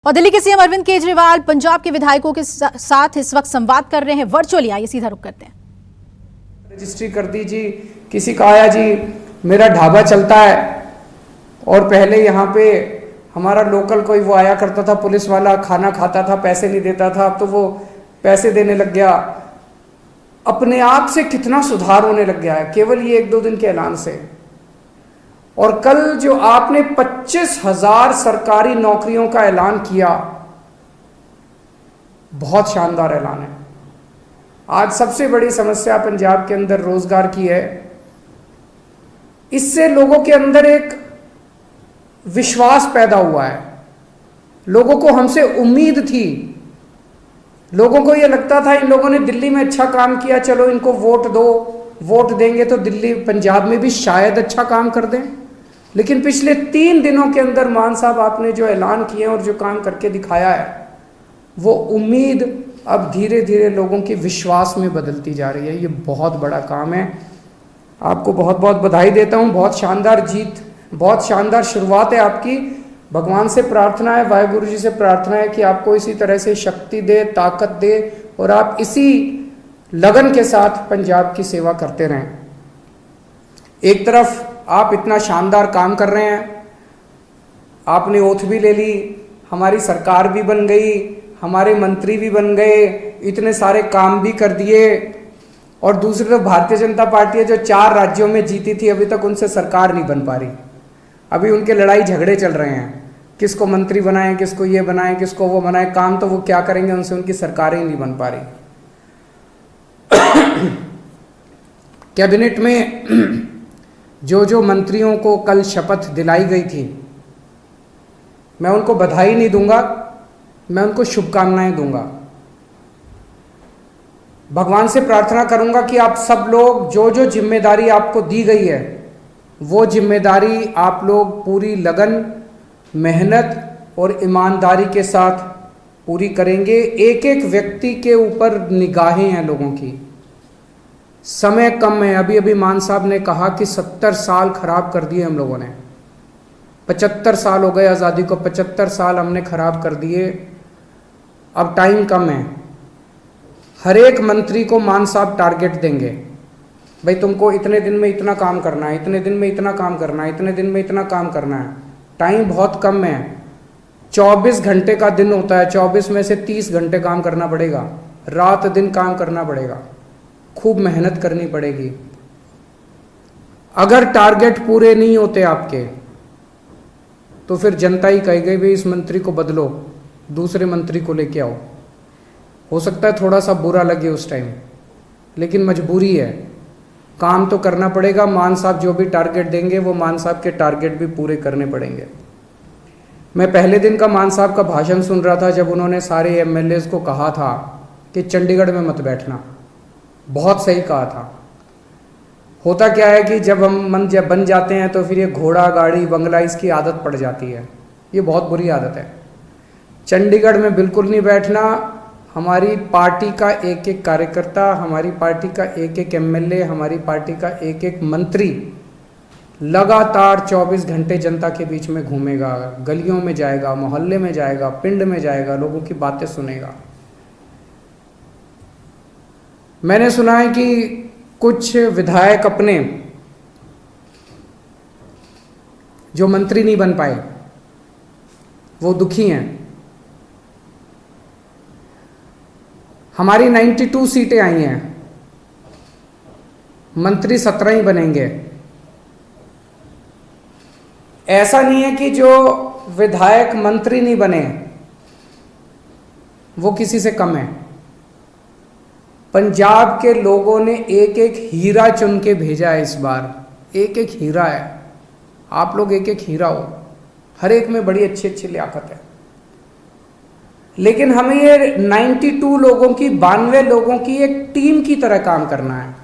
और दिल्ली के सीएम अरविंद केजरीवाल पंजाब के विधायकों के साथ इस वक्त संवाद कर रहे हैं वर्चुअली। आइए सीधा रुक करते हैं। रजिस्ट्री कर दी जी, किसी का आया जी मेरा ढाबा चलता है और पहले यहाँ पे हमारा लोकल कोई वो आया करता था पुलिस वाला, खाना खाता था, पैसे नहीं देता था, अब तो वो पैसे देने लग गया। अपने आप से कितना सुधार होने लग गया है केवल ये 1-2 दिन के ऐलान से। और कल जो आपने 25,000 सरकारी नौकरियों का ऐलान किया, बहुत शानदार ऐलान है। आज सबसे बड़ी समस्या पंजाब के अंदर रोजगार की है। इससे लोगों के अंदर एक विश्वास पैदा हुआ है। लोगों को हमसे उम्मीद थी, लोगों को यह लगता था इन लोगों ने दिल्ली में अच्छा काम किया, चलो इनको वोट दो, वोट देंगे तो दिल्ली पंजाब में भी शायद अच्छा काम कर दें। लेकिन पिछले 3 दिनों के अंदर मान साहब आपने जो ऐलान किए और जो काम करके दिखाया है, वो उम्मीद अब धीरे धीरे लोगों के विश्वास में बदलती जा रही है। ये बहुत बड़ा काम है। आपको बहुत बहुत बधाई देता हूँ। बहुत शानदार जीत, बहुत शानदार शुरुआत है आपकी। भगवान से प्रार्थना है, वाहिगुरु जी से प्रार्थना है कि आपको इसी तरह से शक्ति दे, ताकत दे और आप इसी लगन के साथ पंजाब की सेवा करते रहें। एक तरफ आप इतना शानदार काम कर रहे हैं, आपने ओथ भी ले ली, हमारी सरकार भी बन गई, हमारे मंत्री भी बन गए, इतने सारे काम भी कर दिए। और दूसरी तरफ भारतीय जनता पार्टी है जो 4 राज्यों में जीती थी, अभी तक उनसे सरकार नहीं बन पा रही। अभी उनके लड़ाई झगड़े चल रहे हैं, किसको मंत्री बनाएं, किसको ये बनाएं, किसको वो बनाएं। काम तो वो क्या करेंगे, उनसे उनकी सरकारें ही नहीं बन पा रही। कैबिनेट में जो मंत्रियों को कल शपथ दिलाई गई थी, मैं उनको बधाई नहीं दूंगा, मैं उनको शुभकामनाएं दूंगा। भगवान से प्रार्थना करूंगा कि आप सब लोग जो जिम्मेदारी आपको दी गई है, वो जिम्मेदारी आप लोग पूरी लगन, मेहनत और ईमानदारी के साथ पूरी करेंगे। एक एक व्यक्ति के ऊपर निगाहें हैं लोगों की, समय कम है। अभी मान साहब ने कहा कि 70 साल खराब कर दिए हम लोगों ने। 75 साल हो गए आज़ादी को, 75 साल हमने खराब कर दिए। अब टाइम कम है। हर एक मंत्री को मान साहब टारगेट देंगे, भाई तुमको इतने दिन में इतना काम करना है, इतने दिन में इतना काम करना है, इतने दिन में इतना काम करना है। टाइम बहुत कम है। 24 घंटे का दिन होता है, 24 में से 30 घंटे काम करना पड़ेगा, रात दिन काम करना पड़ेगा, खूब मेहनत करनी पड़ेगी। अगर टारगेट पूरे नहीं होते आपके तो फिर जनता ही कहेगी भाई इस मंत्री को बदलो, दूसरे मंत्री को लेके आओ। हो सकता है थोड़ा सा बुरा लगे उस टाइम, लेकिन मजबूरी है, काम तो करना पड़ेगा। मान साहब जो भी टारगेट देंगे वो मान साहब के टारगेट भी पूरे करने पड़ेंगे। मैं पहले दिन का मान साहब का भाषण सुन रहा था जब उन्होंने सारे एमएलएज को कहा था कि चंडीगढ़ में मत बैठना। बहुत सही कहा था। होता क्या है कि जब हम जब बन जाते हैं तो फिर ये घोड़ा गाड़ी बंगला इसकी आदत पड़ जाती है। ये बहुत बुरी आदत है। चंडीगढ़ में बिल्कुल नहीं बैठना। हमारी पार्टी का एक एक कार्यकर्ता, हमारी पार्टी का एक एक एमएलए, हमारी पार्टी का एक एक मंत्री लगातार 24 घंटे जनता के बीच में घूमेगा, गलियों में जाएगा, मोहल्ले में जाएगा, पिंड में जाएगा, लोगों की बातें सुनेगा। मैंने सुना है कि कुछ विधायक अपने जो मंत्री नहीं बन पाए वो दुखी हैं। हमारी 92 सीटें आई हैं, मंत्री 17 ही बनेंगे। ऐसा नहीं है कि जो विधायक मंत्री नहीं बने वो किसी से कम है। पंजाब के लोगों ने एक एक हीरा चुन के भेजा है इस बार। एक एक हीरा है। आप लोग एक एक हीरा हो। हर एक में बड़ी अच्छी अच्छी लियाकत है। लेकिन हमें ये 92 लोगों की, 92 लोगों की एक टीम की तरह काम करना है।